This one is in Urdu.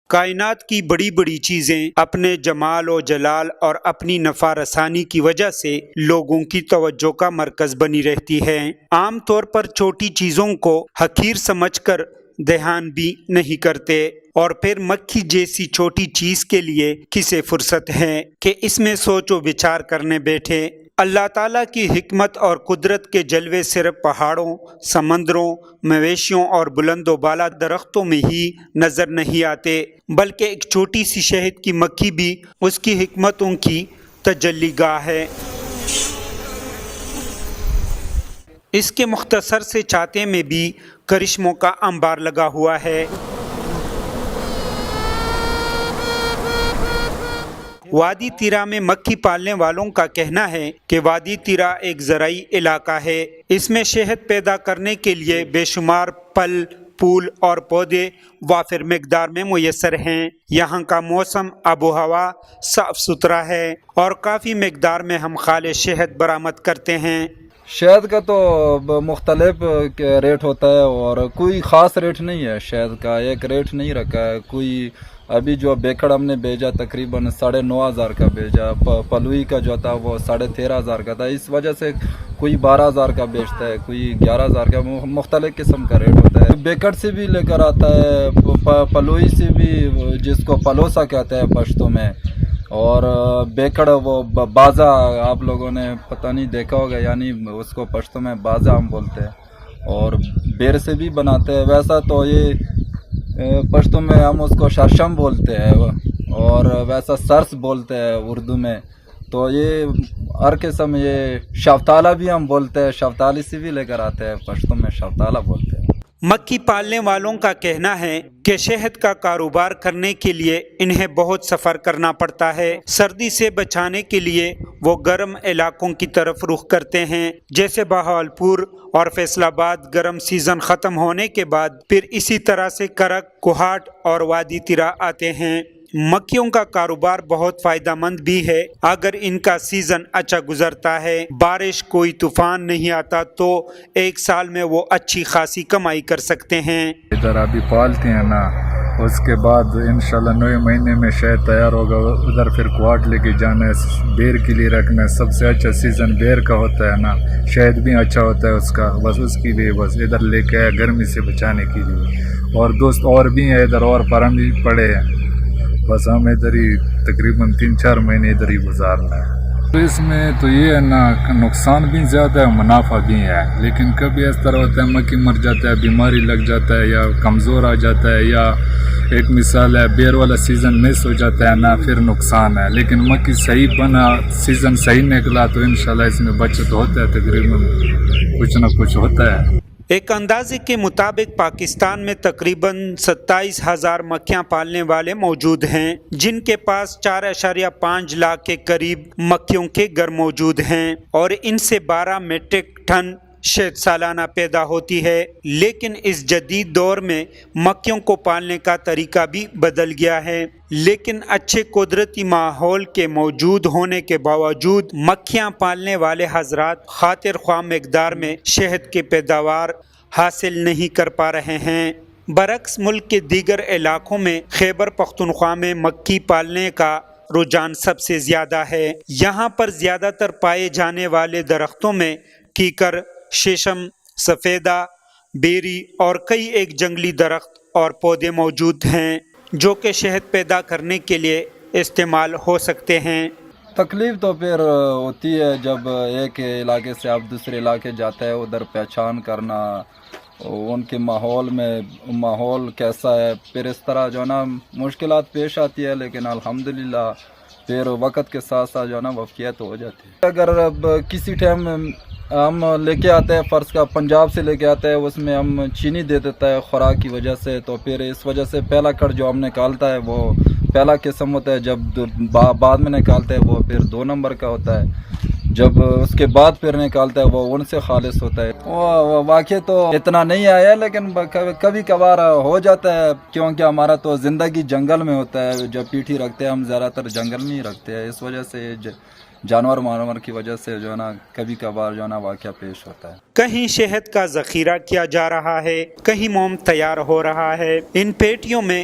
کائنات کی بڑی بڑی چیزیں اپنے جمال و جلال اور اپنی نفع رسانی کی وجہ سے لوگوں کی توجہ کا مرکز بنی رہتی ہیں۔ عام طور پر چھوٹی چیزوں کو حقیر سمجھ کر دھیان بھی نہیں کرتے، اور پھر مکھی جیسی چھوٹی چیز کے لیے کسے فرصت ہے کہ اس میں سوچ و بچار کرنے بیٹھے۔ اللہ تعالیٰ کی حکمت اور قدرت کے جلوے صرف پہاڑوں، سمندروں، مویشیوں اور بلند و بالا درختوں میں ہی نظر نہیں آتے، بلکہ ایک چھوٹی سی شہد کی مکھی بھی اس کی حکمتوں کی تجلی گاہ ہے۔ اس کے مختصر سے چھاتے میں بھی کرشموں کا انبار لگا ہوا ہے۔ وادی تیرا میں مکھی پالنے والوں کا کہنا ہے کہ وادی تیرا ایک زرعی علاقہ ہے۔ اس میں شہد پیدا کرنے کے لیے بے شمار پھل، پھول اور پودے وافر مقدار میں میسر ہیں۔ یہاں کا موسم، آب و ہوا صاف ستھرا ہے اور کافی مقدار میں ہم خالص شہد برآمد کرتے ہیں۔ شہد کا تو مختلف ریٹ ہوتا ہے اور کوئی خاص ریٹ نہیں ہے، شہد کا ایک ریٹ نہیں رکھا ہے کوئی۔ ابھی جو بیکڑ ہم نے بھیجا تقریباً 9,500 کا بھیجا، پلوئی کا جو تھا وہ 13,500 کا تھا، اس وجہ سے کوئی 12,000 کا بیچتا ہے، کوئی 11,000 کا، مختلف قسم کا ریٹ ہوتا ہے۔ بیکڑ سے بھی لے کر آتا ہے، پلوئی سے بھی، جس کو پلوسا کہتے ہیں پشتو میں، اور بیکڑ وہ بازا، آپ لوگوں نے پتہ نہیں دیکھا ہوگا، یعنی اس کو پشتو میں بازا ہم بولتے ہیں، اور بیر سے بھی بناتے ہیں۔ ویسا تو یہ پشتو میں ہم اس کو شرشم بولتے ہیں، اور ویسا سرس بولتے ہیں اردو میں۔ تو یہ ہر قسم، یہ شفتالہ بھی ہم بولتے ہیں، شفتالی سے بھی لے کر آتے ہیں، پشتو میں شفتالہ بولتے ہیں۔ مکھی پالنے والوں کا کہنا ہے کہ شہد کا کاروبار کرنے کے لیے انہیں بہت سفر کرنا پڑتا ہے۔ سردی سے بچانے کے لیے وہ گرم علاقوں کی طرف رخ کرتے ہیں، جیسے بہاولپور اور فیصل آباد۔ گرم سیزن ختم ہونے کے بعد پھر اسی طرح سے کرک، کوہاٹ اور وادی تیرا آتے ہیں۔ مکھیوں کا کاروبار بہت فائدہ مند بھی ہے اگر ان کا سیزن اچھا گزرتا ہے۔ بارش، کوئی طوفان نہیں آتا تو ایک سال میں وہ اچھی خاصی کمائی کر سکتے ہیں۔ ادھر ابھی پالتے ہیں نا، اس کے بعد انشاءاللہ 9 مہینے میں شہد تیار ہوگا، ادھر پھر کوہاٹ لے کے جانا ہے، بیر کے لیے رکھنا ہے۔ سب سے اچھا سیزن بیر کا ہوتا ہے نا، شہد بھی اچھا ہوتا ہے اس کا، بس اس کے لیے بس ادھر لے کے آیا گرمی سے بچانے کے لیے۔ اور دوست اور بھی ہیں ادھر، اور فارم بھی پڑے ہیں، بس ہم ادھر ہی تقریباً 3-4 مہینے ادھر ہی گزارنا ہے۔ تو اس میں تو یہ ہے نا، نقصان بھی زیادہ ہے، منافع بھی ہے، لیکن کبھی اس طرح ہوتا ہے مکھی مر جاتا ہے، بیماری لگ جاتا ہے، یا کمزور آ جاتا ہے، یا ایک مثال ہے بیر والا سیزن مس ہو جاتا ہے نا، پھر نقصان ہے۔ لیکن مکھی صحیح بنا، سیزن صحیح نکلا تو انشاءاللہ اس میں بچت ہوتا ہے، تقریباً کچھ نہ کچھ ہوتا ہے۔ ایک اندازے کے مطابق پاکستان میں تقریباً 27,000 مکھیاں پالنے والے موجود ہیں، جن کے پاس 4.5 لاکھ کے قریب مکھیوں کے گھر موجود ہیں، اور ان سے 12 میٹرک ٹن شہد سالانہ پیدا ہوتی ہے۔ لیکن اس جدید دور میں مکھیوں کو پالنے کا طریقہ بھی بدل گیا ہے، لیکن اچھے قدرتی ماحول کے موجود ہونے کے باوجود مکھیاں پالنے والے حضرات خاطر خواہ مقدار میں شہد کی پیداوار حاصل نہیں کر پا رہے ہیں۔ برعکس ملک کے دیگر علاقوں میں خیبر پختونخوا میں مکھی پالنے کا رجحان سب سے زیادہ ہے۔ یہاں پر زیادہ تر پائے جانے والے درختوں میں کیکر، شیشم، سفیدہ، بیری اور کئی ایک جنگلی درخت اور پودے موجود ہیں جو کہ شہد پیدا کرنے کے لیے استعمال ہو سکتے ہیں۔ تکلیف تو پھر ہوتی ہے جب ایک علاقے سے آپ دوسرے علاقے جاتے ہیں، ادھر پہچان کرنا، ان کے ماحول کیسا ہے، پھر اس طرح جو ہے نا مشکلات پیش آتی ہے، لیکن الحمدللہ پھر وقت کے ساتھ ساتھ جو ہے نا وفقیت ہو جاتی ہے۔ اگر اب کسی ٹائم ہم لے کے آتے ہیں، فرض کا پنجاب سے لے کے آتے ہیں، اس میں ہم چینی دے دیتا ہے خوراک کی وجہ سے، تو پھر اس وجہ سے پہلا کٹ جو ہم نکالتا ہے وہ پہلا قسم ہوتا ہے، جب بعد میں نکالتے ہیں وہ پھر 2 نمبر کا ہوتا ہے، جب اس کے بعد پھر نکالتا ہے وہ ان سے خالص ہوتا ہے۔ واقعی تو اتنا نہیں آیا، لیکن کبھی کبھار ہو جاتا ہے، کیونکہ ہمارا تو زندگی جنگل میں ہوتا ہے، جب پیٹھی رکھتے ہیں ہم زیادہ تر جنگل میں ہی رکھتے ہیں، اس وجہ سے جانور کی وجہ سے جو ہے نا کبھی کبھار جو ہے نا واقعہ پیش ہوتا ہے۔ کہیں شہد کا ذخیرہ کیا جا رہا ہے، کہیں موم تیار ہو رہا ہے۔ ان پیٹیوں میں